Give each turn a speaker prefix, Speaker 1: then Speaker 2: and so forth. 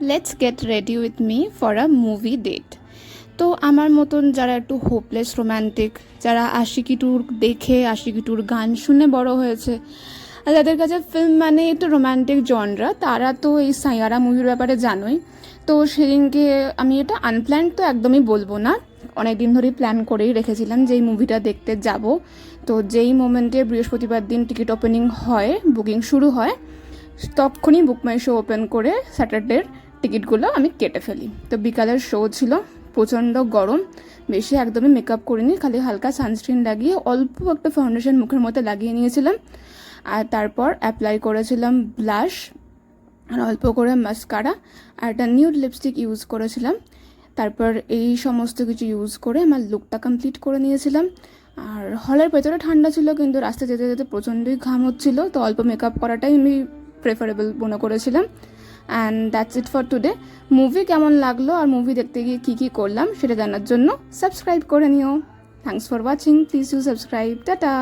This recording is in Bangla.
Speaker 1: Let's get ready with me for a movie date. তো আমার মতন যারা একটু হোপলেস রোম্যান্টিক, যারা আশিকি টুর দেখে আশিকি টুর গান শুনে বড় হয়েছে, আর যাদের কাছে ফিল্ম মানে একটু রোম্যান্টিক জনরা, তারা তো এই সাইয়ারা মুভির ব্যাপারে জানোই। তো সেদিনকে আমি এটা আনপ্ল্যান্ড তো একদমই বলবো না, অনেক দিন ধরেই প্ল্যান করেই রেখেছিলাম যে এই মুভিটা দেখতে যাব। তো যেই মোমেন্টে বৃহস্পতিবার দিন টিকিট ওপেনিং হয়, বুকিং শুরু হয়, তখনই বুক মাই শো ওপেন করে স্যাটারডের টিকিটগুলো আমি কেটে ফেলি। তো বিকালের শো ছিল, প্রচণ্ড গরম, বেশি একদমই মেকআপ করিনি, খালি হালকা সানস্ক্রিন লাগিয়ে অল্প একটা ফাউন্ডেশন মুখের মধ্যে লাগিয়ে নিয়েছিলাম। আর তারপর অ্যাপ্লাই করেছিলাম ব্লাশ, আর অল্প করে মাস্কারা, আর একটা নিউড লিপস্টিক ইউজ করেছিলাম। তারপর এই সমস্ত কিছু ইউজ করে আমার লুকটা কমপ্লিট করে নিয়েছিলাম। আর হলের ভেতরে ঠান্ডা ছিল, কিন্তু রাস্তায় যেতে যেতে প্রচণ্ডই ঘাম হচ্ছিলো, তো অল্প মেকআপ করাটাই আমি প্রেফারেবল মনে করেছিলাম। And that's it for today. Movie কেমন লাগলো আর মুভি দেখতে গিয়ে কী কী করলাম সেটা জানার জন্য সাবস্ক্রাইব করে নিও। Thanks for watching, please do subscribe, tata.